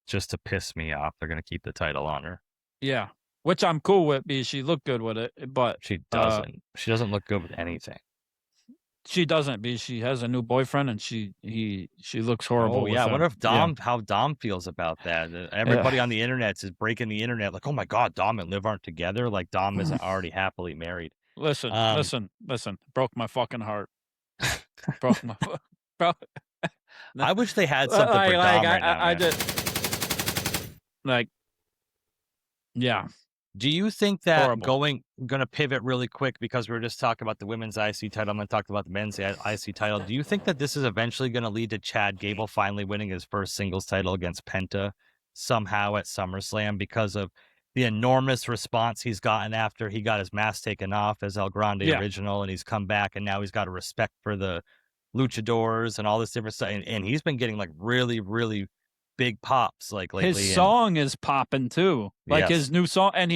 Just to piss me off, they're gonna keep the title on her. Yeah, which I'm cool with because she looked good with it, but she doesn't. She doesn't look good with anything. She doesn't because she has a new boyfriend and she looks horrible. Oh yeah, I wonder if how Dom feels about that. Everybody on the internet is breaking the internet like, oh my god, Dom and Liv aren't together. Like Dom isn't already happily married. Listen. Broke my fucking heart. Broke my bro. I wish they had something for Dom right now. I just like, yeah. Do you think that Horrible. going to pivot really quick because we were just talking about the women's IC title, I'm going to talk about the men's IC title. Do you think that this is eventually going to lead to Chad Gable finally winning his first singles title against Penta somehow at SummerSlam because of the enormous response he's gotten after he got his mask taken off as El Grande original, and he's come back and now he's got a respect for the luchadors and all this different stuff, and he's been getting like really, really big pops like lately. His song is popping too, like his new song, and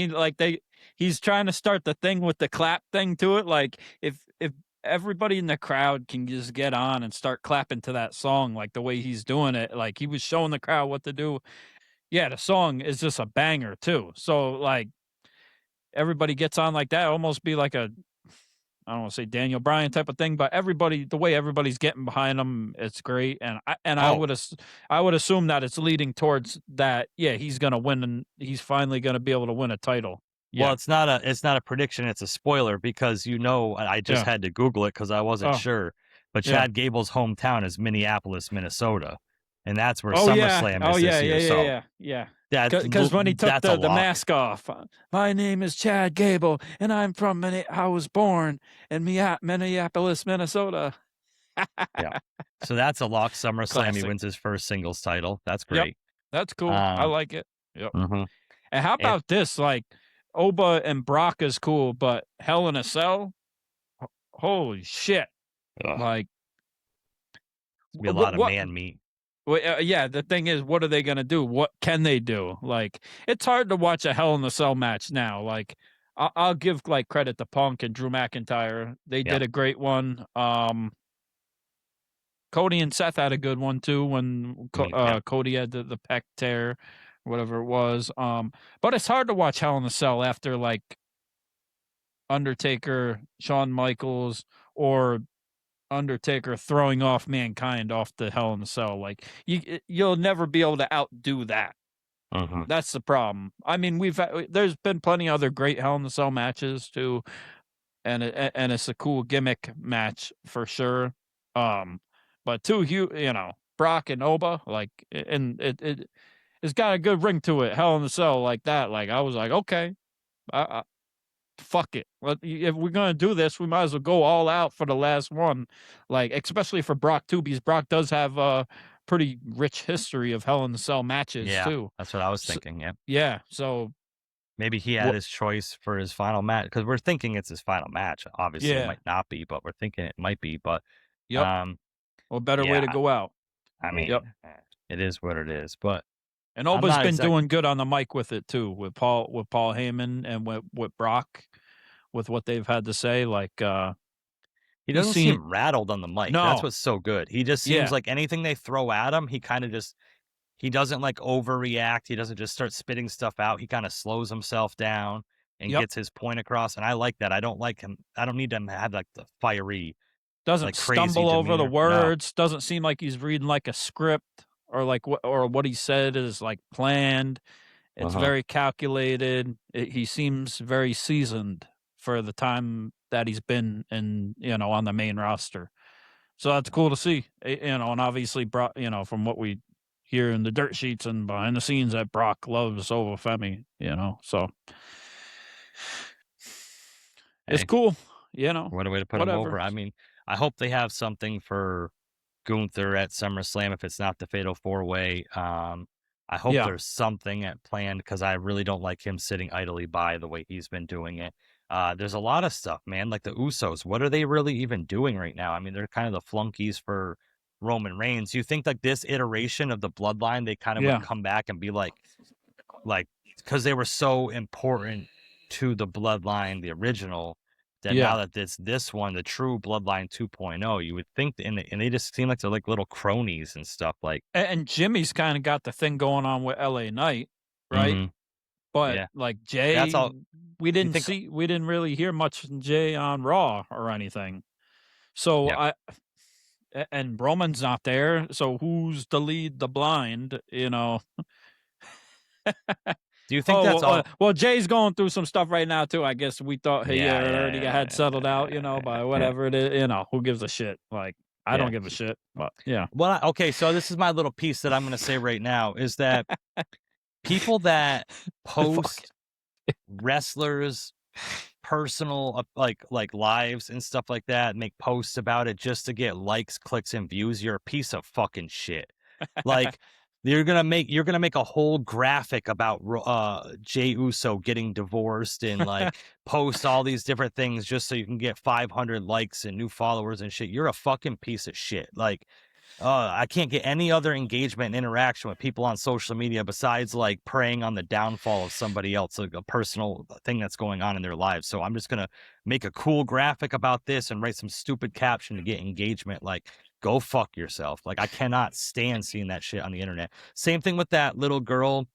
he's trying to start the thing with the clap thing to it. Like if everybody in the crowd can just get on and start clapping to that song, like the way he's doing it, like he was showing the crowd what to do. Yeah, the song is just a banger too. So like everybody gets on like that, almost be like a, I don't want to say Daniel Bryan type of thing, but the way everybody's getting behind him, it's great. And I would assume that it's leading towards that. Yeah, he's gonna win, and he's finally gonna be able to win a title. Yeah. Well, it's not a prediction; it's a spoiler because I just had to Google it because I wasn't sure. But Chad Gable's hometown is Minneapolis, Minnesota, and that's where SummerSlam is this year. Yeah. Because when he took the mask off, my name is Chad Gable, and I'm from I was born in Minneapolis, Minnesota. Yeah, so that's a lock. SummerSlam, Classic. He wins his first singles title. That's great. Yep. That's cool. I like it. Yep. Mm-hmm. And how about this? Like Oba and Brock is cool, but Hell in a Cell, holy shit! Ugh. Like, it's be a lot of man meat. Well, yeah, the thing is, what are they going to do? What can they do? Like, it's hard to watch a Hell in a Cell match now. Like, I'll give like credit to Punk and Drew McIntyre. They did a great one. Cody and Seth had a good one too when Cody had the pec tear, whatever it was. But it's hard to watch Hell in a Cell after like Undertaker, Shawn Michaels, or Undertaker throwing off Mankind off the Hell in a Cell. Like you'll never be able to outdo that. Mm-hmm. That's the problem. I mean, there's been plenty of other great Hell in a Cell matches too, and it's a cool gimmick match for sure. But Brock and Oba, like, and it's got a good ring to it. Hell in a Cell like that. Like I was like, okay, fuck it. If we're gonna do this, we might as well go all out for the last one. Like, especially for Brock too, because Brock does have a pretty rich history of Hell in a Cell matches too. That's what I was thinking. Yeah. So maybe he had his choice for his final match because we're thinking it's his final match. Obviously, it might not be, but we're thinking it might be. But well, better way to go out. I mean, it is what it is. But and Oba's been doing good on the mic with it too, with Paul Heyman and with Brock, with what they've had to say. Like he doesn't seem rattled on the mic. No. That's what's so good. He just seems like anything they throw at him, he kind of he doesn't like overreact. He doesn't just start spitting stuff out. He kind of slows himself down and gets his point across. And I like that. I don't like him. I don't need him to have like the fiery. Doesn't like, stumble over the demeanor. words. No. Doesn't seem like he's reading like a script or like what he said is like planned. It's very calculated. He seems very seasoned for the time that he's been on the main roster. So that's cool to see. And obviously from what we hear in the dirt sheets and behind the scenes that Brock loves Ova Femi, so. It's Hey, cool, you know. what a way to put him Whatever. over. I mean, I hope they have something for Gunther at SummerSlam if it's not the Fatal 4-Way. I hope Yeah. there's something at planned because I really don't like him sitting idly by the way he's been doing it. There's a lot of stuff, man. Like the Usos, what are they really even doing right now? I mean, they're kind of the flunkies for Roman Reigns. You think like this iteration of the Bloodline, they kind of would Yeah. come back and be like because they were so important to the Bloodline, the original, that now Yeah. that it's this one, the true Bloodline 2.0, you would think, and they just seem like they're like little cronies and stuff. Like, And Jimmy's kind of got the thing going on with LA Knight, right? mhm, But yeah, like that's Jay, all. we You think, didn't really hear much from Jay on Raw or anything. So yeah. and Roman's not there. So who's to lead the blind? You know. Do you think that's all? Well, Jay's going through some stuff right now too. I guess we thought he Yeah, already had settled out, you know, by whatever it is. You know, who gives a shit? Like, I yeah. don't give a shit. But yeah, Well, okay, so this is my little piece that I'm going to say right now is that people that post wrestlers personal like lives and stuff like that, make posts about it just to get likes, clicks, and views, you're a piece of fucking shit. Like you're gonna make a whole graphic about Jey Uso getting divorced and like post all these different things just so you can get 500 likes and new followers and shit. You're a fucking piece of shit. Like I can't get any other engagement and interaction with people on social media besides like preying on the downfall of somebody else, like a personal thing that's going on in their lives. So I'm just going to make a cool graphic about this and write some stupid caption to get engagement. Like, go fuck yourself. Like, I cannot stand seeing that shit on the internet. Same thing with that little girl.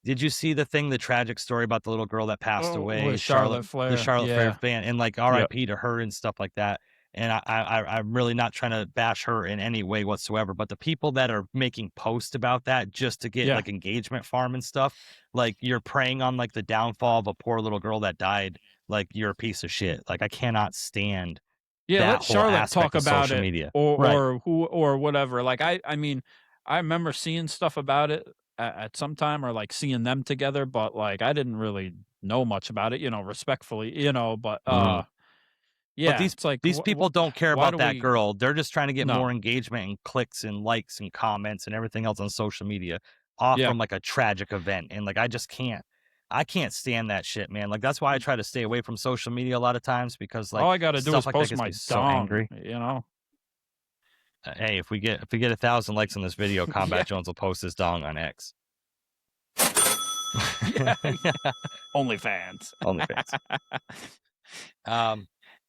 Did you see the tragic story about the little girl that passed away? with Charlotte Flair, the Charlotte Flair fan, and like Yep. RIP to her and stuff like that. And I'm really not trying to bash her in any way whatsoever, but the people that are making posts about that just to get like engagement farm and stuff, like you're preying on like the downfall of a poor little girl that died, like you're a piece of shit. Like I cannot stand let Charlotte talk about it, media. or who or whatever. Like I mean, I remember seeing stuff about it at some time, or like seeing them together, but like I didn't really know much about it, you know, respectfully, you know, but yeah, but it's like these people don't care about that girl. They're just trying to get No. more engagement and clicks and likes and comments and everything else on social media off from like a tragic event. And like I can't stand that shit, man. Like that's why I try to stay away from social media a lot of times because like all I got to do is like post that my gets me so dong, angry. you know. Hey, if we get 1,000 likes on this video, Kombat Jones will post his dong on X. OnlyFans.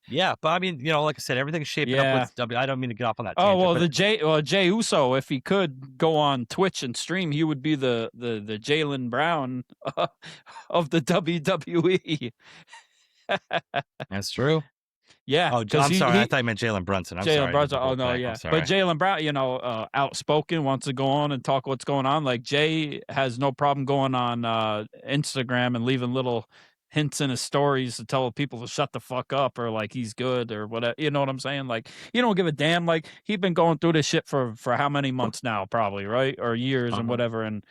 Yeah, but I mean, you know, like I said, everything's shaping up with W. I don't mean to get off on that tangent. Oh well, Jey Uso, if he could go on Twitch and stream, he would be the Jaylen Brown of the WWE. That's true. Yeah. Oh, I'm sorry. I thought you meant Jalen Brunson. I'm sorry. Jalen Brunson. Oh no, yeah. But Jaylen Brown, you know, outspoken, wants to go on and talk what's going on. Like Jay has no problem going on Instagram and leaving little hints in his stories to tell people to shut the fuck up, or like he's good or whatever. You know what I'm saying? Like you don't give a damn. Like he's been going through this shit for how many months now, probably, right? Or years and whatever. And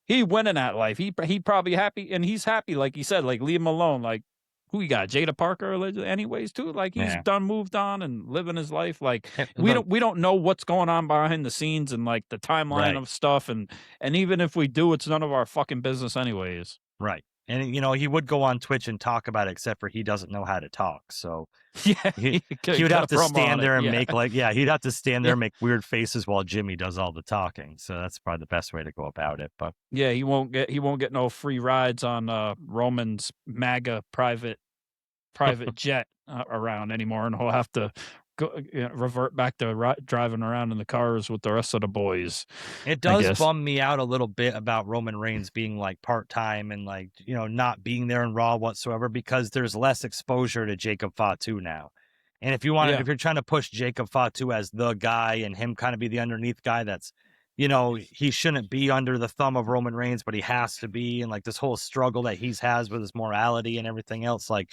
he winning that life. He probably happy, and he's happy. Like he said, like leave him alone. Like who you got? Jada Parker, anyways, too. Like he's moved on and living his life. Like we don't know what's going on behind the scenes and like the timeline of stuff. And even if we do, it's none of our fucking business, anyways. Right. And you know he would go on Twitch and talk about it, except for he doesn't know how to talk. So yeah, he would have to stand there and make he'd have to stand there and make weird faces while Jimmy does all the talking. So that's probably the best way to go about it. But yeah, he won't get no free rides on Roman's MAGA private jet around anymore, and he'll have to revert back to driving around in the cars with the rest of the boys. It does bum me out a little bit about Roman Reigns being like part-time and like, you know, not being there in Raw whatsoever, because there's less exposure to Jacob Fatu now. And if you want if you're trying to push Jacob Fatu as the guy and him kind of be the underneath guy, that's, you know, he shouldn't be under the thumb of Roman Reigns, but he has to be. And like this whole struggle that has with his morality and everything else, like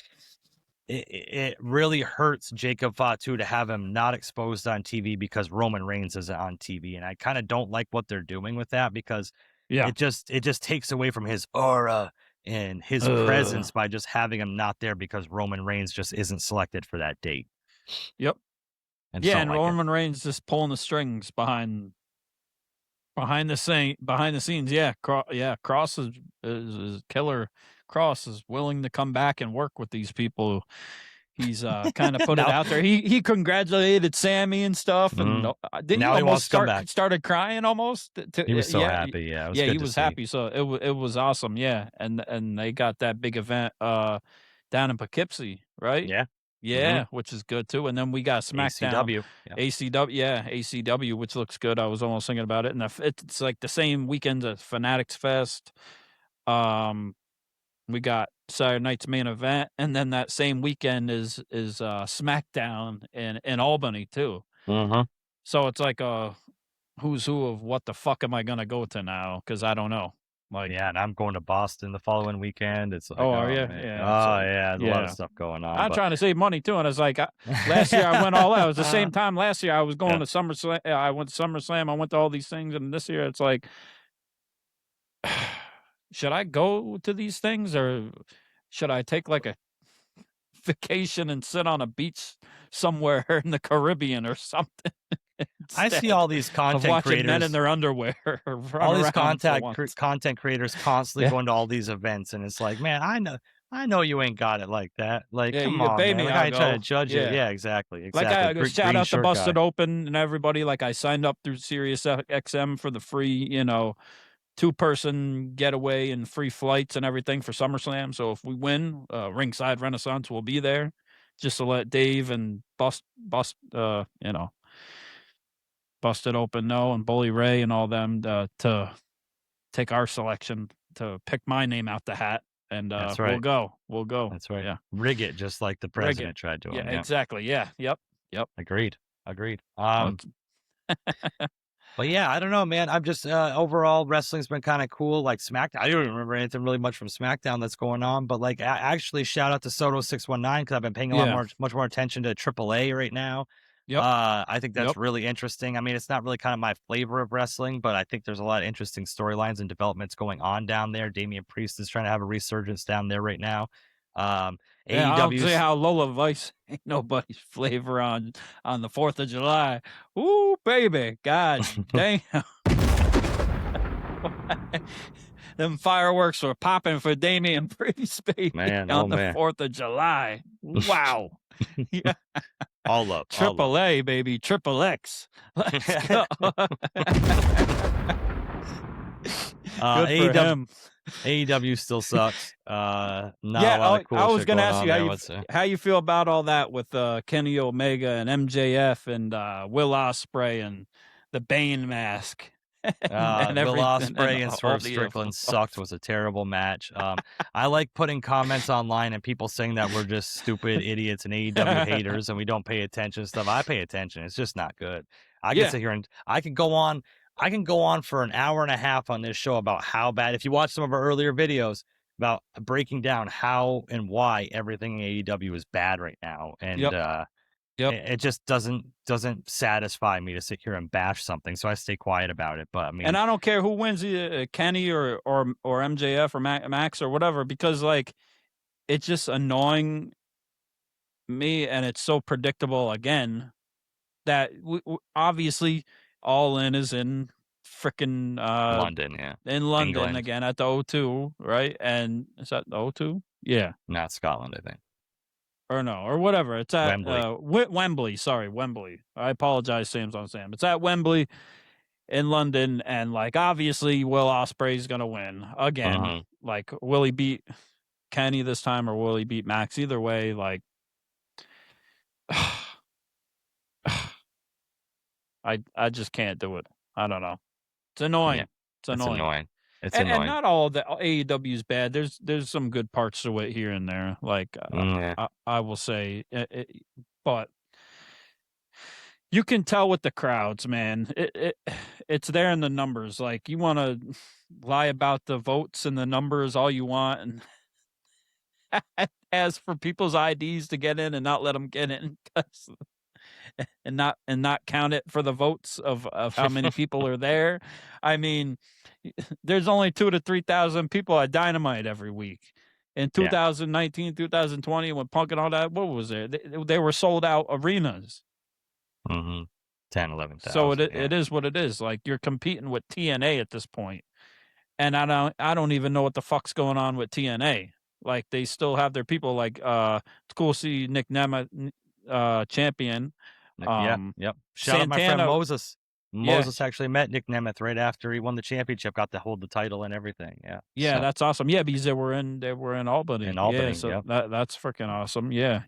it really hurts Jacob Fatu to have him not exposed on TV because Roman Reigns isn't on TV. And I kind of don't like what they're doing with that, because it just takes away from his aura and his presence by just having him not there because Roman Reigns just isn't selected for that date. Yep. And and Roman Reigns just pulling the strings behind the scenes. Yeah, Cross is killer. Cross is willing to come back and work with these people. He's kind of put it out there. He congratulated Sami and stuff, and didn't now he he wants almost to come back. started crying almost? He was so happy. Yeah, he was happy. So it was awesome. Yeah, and they got that big event down in Poughkeepsie, right? Yeah, which is good too. And then we got SmackDown, ACW, which looks good. I was almost thinking about it, and it's like the same weekend as Fanatics Fest. We got Saturday night's main event, and then that same weekend is SmackDown in Albany too. So it's like a who's who of what the fuck am I gonna go to now? Because I don't know. Like, and I'm going to Boston the following weekend. It's like, are you? Man. Yeah. There's a lot of stuff going on. I'm trying to save money too, and it's like last year I went all out. It was the same time last year I was going to SummerSlam. I went to SummerSlam. I went to all these things, and this year it's like, should I go to these things or should I take like a vacation and sit on a beach somewhere in the Caribbean or something? I see all these content creators, men in their underwear. All these content creators constantly going to all these events, and it's like, man, I know you ain't got it like that. Like, come on, man. Like, I ain't trying to judge it. Yeah, exactly. Like, shout out to Busted Open and everybody. Like, I signed up through Sirius XM for the free, 2-person getaway and free flights and everything for SummerSlam. So if we win, Ringside Renaissance will be there, just to let Dave and Busted Open know, and Bully Ray and all them to take our selection, to pick my name out the hat, and That's right. We'll go. That's right. Yeah, rig it just like the president tried to. Yeah, exactly. Yeah. Yep. Agreed. But yeah, I don't know, man. I'm just overall wrestling's been kind of cool. Like SmackDown, I don't remember anything really much from SmackDown that's going on. But like, actually, shout out to Soto619 because I've been paying much more attention to AAA right now. I think that's really interesting. I mean, it's not really kind of my flavor of wrestling, but I think there's a lot of interesting storylines and developments going on down there. Damian Priest is trying to have a resurgence down there right now. I'll say how Lola Vice ain't nobody's flavor on the 4th of July. Ooh, baby, god damn. Them fireworks were popping for Damian Priest, baby, on the 4th of July. Wow. Yeah. All up. AAA, baby. Triple X. Let's go. Good for him. AEW still sucks. Not a lot of cool I was going to ask you how you feel about all that with Kenny Omega and MJF and Will Ospreay and the Bane mask. Will Ospreay and Swerve Strickland sucked. Was a terrible match. I like putting comments online and people saying that we're just stupid idiots and AEW haters and we don't pay attention to stuff. I pay attention. It's just not good. I can sit here and I can go on for an hour and a half on this show about how bad. If you watch some of our earlier videos about breaking down how and why everything in AEW is bad right now, and it just doesn't satisfy me to sit here and bash something, so I stay quiet about it. But I mean, and I don't care who wins, Kenny or MJF or Max or whatever, because like it's just annoying me, and it's so predictable again that obviously All In is in freaking London, in London England. Again at the O2, right? And is that the O2? Yeah, not Scotland, I think. Or no, or whatever. It's at Wembley. Wembley. Sorry, Wembley. I apologize, Sam's on Sam. It's at Wembley in London, and like obviously Will Ospreay's gonna win again. Like, will he beat Kenny this time, or will he beat Max? Either way, like I just can't do it. I don't know. It's annoying. It's annoying. It's annoying. And not all of the AEW is bad. There's some good parts to it here and there. Like I will say, but you can tell with the crowds, man. It's there in the numbers. Like, you want to lie about the votes and the numbers all you want, and ask for people's IDs to get in and not let them get in, and not count it for the votes of how many people are there. I mean, there's only 2,000 to 3,000 people at Dynamite every week. In 2019, 2020, when Punk and all that, what was there? They were sold out arenas. 10, 11,000. So it is what it is. Like, you're competing with TNA at this point. And I don't even know what the fuck's going on with TNA. Like, they still have their people. Like, it's cool to see Nick Nemeth champion. Shout out my friend Moses. Moses actually met Nick Nemeth right after he won the championship, got to hold the title and everything. Yeah, that's awesome. Yeah, because they were in Albany. In Albany, so that's freaking awesome. Yeah.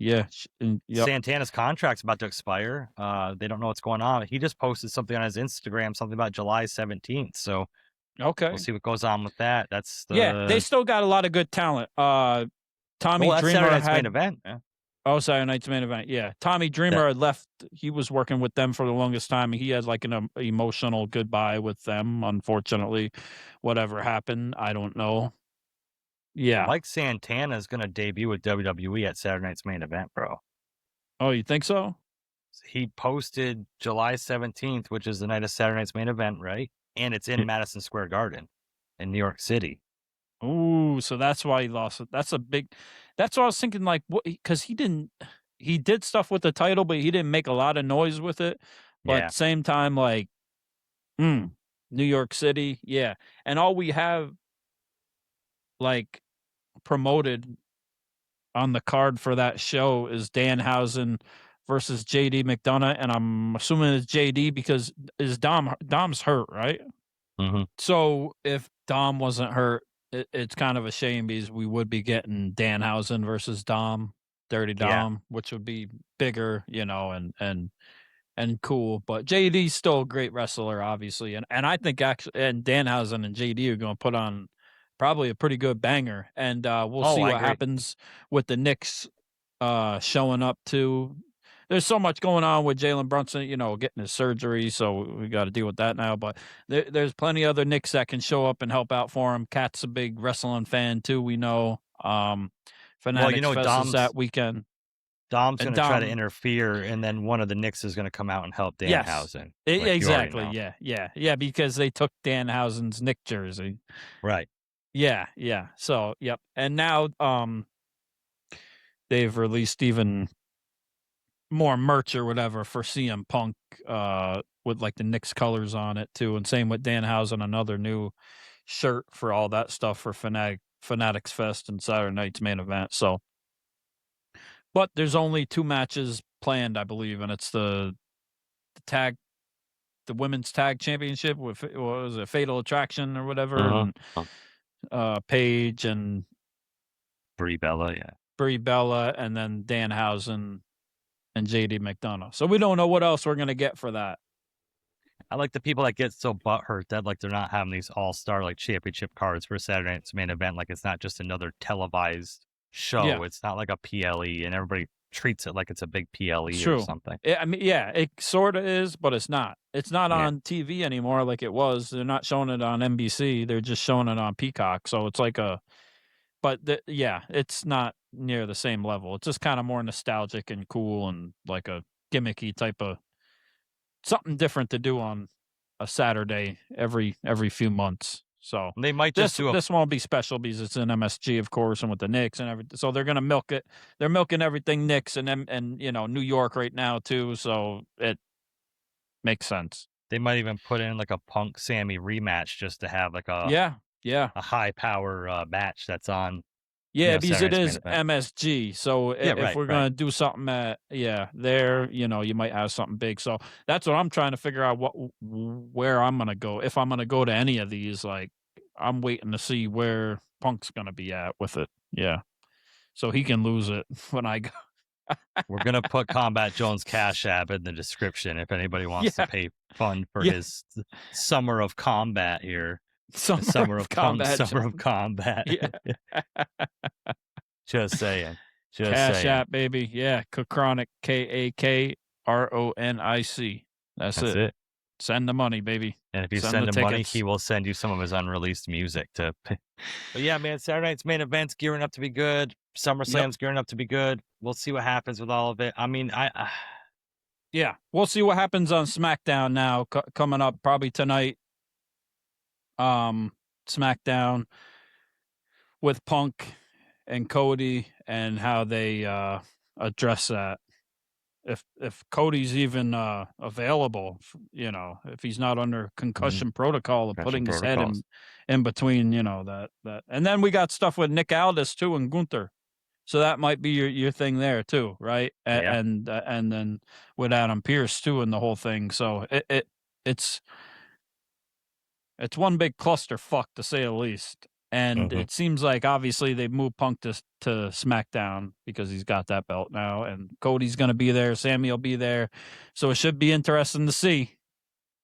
Santana's contract's about to expire. They don't know what's going on. He just posted something on his Instagram, something about July 17th. So okay, we'll see what goes on with that. That's they still got a lot of good talent. Tommy Dreamer Saturday's main event. Yeah. Oh, Saturday night's main event. Yeah. Tommy Dreamer had left. He was working with them for the longest time. He had like an emotional goodbye with them, unfortunately. Whatever happened, I don't know. Yeah. Mike Santana is going to debut with WWE at Saturday night's main event, bro. Oh, you think so? He posted July 17th, which is the night of Saturday night's main event, right? And it's in Madison Square Garden in New York City. Ooh, so that's why he lost it. That's what I was thinking, like, what, because he did stuff with the title, but he didn't make a lot of noise with it. But at the same time, like, New York City, yeah. And all we have, like, promoted on the card for that show is Danhausen versus JD McDonough, and I'm assuming it's JD because Dom's hurt, right? Mm-hmm. So if Dom wasn't hurt, it's kind of a shame because we would be getting Danhausen versus Dom, Dirty Dom, which would be bigger, and cool. But JD's still a great wrestler, obviously, and I think actually, and Danhausen and JD are going to put on probably a pretty good banger, and we'll see what happens with the Knicks showing up too. There's so much going on with Jalen Brunson, getting his surgery, so we got to deal with that now. But there's plenty of other Knicks that can show up and help out for him. Cat's a big wrestling fan too, we know. Fanatics Fest is that weekend. Dom's going to try to interfere, and then one of the Knicks is going to come out and help Danhausen. Yes, exactly. Yeah, because they took Danhausen's Knick jersey. Right. Yeah. So, yep. And now they've released even more merch or whatever for CM Punk with like the Knicks colors on it too, and same with Danhausen, another new shirt for all that stuff for Fanatics Fest and Saturday night's main event. So, but there's only 2 matches planned, I believe, and it's the women's tag championship with, what was it, Fatal Attraction or whatever, and Paige and Brie Bella, and then Danhausen and JD McDonough. So we don't know what else we're going to get for that. I like the people that get so butthurt that like they're not having these all-star like championship cards for Saturday night's main event. Like it's not just another televised show. Yeah. It's not like a PLE, and everybody treats it like it's a big PLE or something. It sort of is, but it's not. It's not on TV anymore like it was. They're not showing it on NBC. They're just showing it on Peacock. So it's like it's not near the same level. It's just kind of more nostalgic and cool and like a gimmicky type of something different to do on a Saturday every few months. So they might just this won't be special because it's in MSG, of course, and with the Knicks and everything. So they're gonna milk it. They're milking everything Knicks and New York right now too. So it makes sense. They might even put in like a Punk Sammy rematch just to have like a a high power match that's on. Yeah, because it is MSG. So if we're going to do something there, you might have something big. So that's what I'm trying to figure out where I'm going to go. If I'm going to go to any of these, like I'm waiting to see where Punk's going to be at with it. Yeah. So he can lose it when I go. We're going to put Combat Jones Cash App in the description if anybody wants to pay fun for his Summer of Combat here. Summer of Combat. Summer of Combat. Yeah. Just saying. Cash App, baby. Yeah. Kakronic, KAKRONIC. That's it. Send the money, baby. And if you send him money, he will send you some of his unreleased music to pay. But yeah, man, Saturday night's main event's gearing up to be good. SummerSlam's gearing up to be good. We'll see what happens with all of it. I mean, yeah, we'll see what happens on SmackDown now coming up probably tonight. SmackDown with Punk and Cody and how they address that. If Cody's even available, you know, if he's not under concussion protocol of putting his head in between, you know, that. And then we got stuff with Nick Aldis too and Gunther. So that might be your thing there too, right? And then with Adam Pearce too and the whole thing. So it's one big clusterfuck to say the least. And it seems like obviously they've moved Punk to SmackDown because he's got that belt now, and Cody's going to be there. Sami will be there, so it should be interesting to see.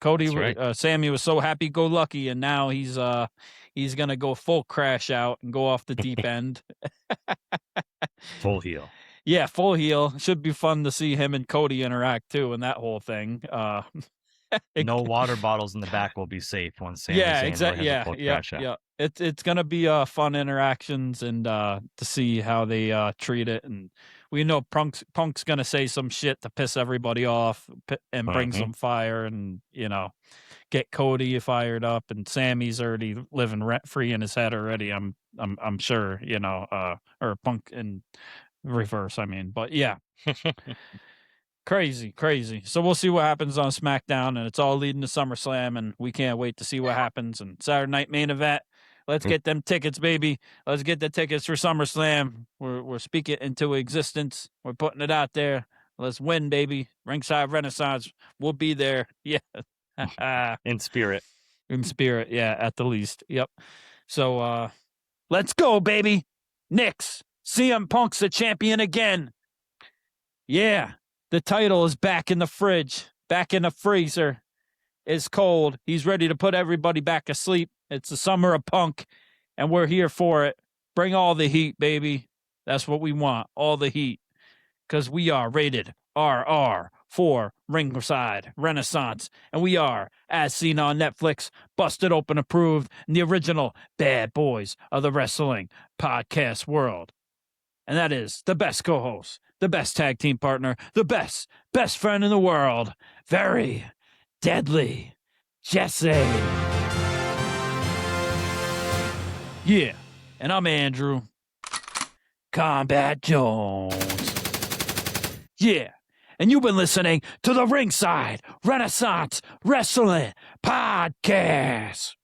Cody, Sami was so happy-go-lucky, and now he's going to go full crash out and go off the deep end. Full heel. Yeah, full heel. Should be fun to see him and Cody interact too, and that whole thing. No water bottles in the back will be safe once Sami Zayn exactly. has a full crash out. Yeah. It's gonna be fun interactions and to see how they treat it, and we know Punk's gonna say some shit to piss everybody off and bring some fire, and you know, get Cody fired up, and Sami's already living rent free in his head already. I'm sure, you know, or Punk in reverse. I mean, but yeah. Crazy. So we'll see what happens on SmackDown, and it's all leading to SummerSlam, and we can't wait to see what happens. And Saturday Night Main Event, let's get them tickets, baby. Let's get the tickets for SummerSlam. We're speaking into existence. We're putting it out there. Let's win, baby. Ringside Renaissance. We'll be there. Yeah. In spirit. In spirit, yeah, at the least. Yep. So let's go, baby. Knicks. CM Punk's the champion again. Yeah. The title is back in the fridge, back in the freezer. It's cold. He's ready to put everybody back asleep. It's the summer of Punk, and we're here for it. Bring all the heat, baby. That's what we want, all the heat, because we are rated RR for Ringside Renaissance, and we are, as seen on Netflix, busted open approved, and the original bad boys of the wrestling podcast world. And that is the best co-host, the best tag team partner, the best friend in the world, very deadly Jesse. Yeah, and I'm Andrew Kombat Jones. Yeah, and you've been listening to the Ringside Renaissance Wrestling Podcast.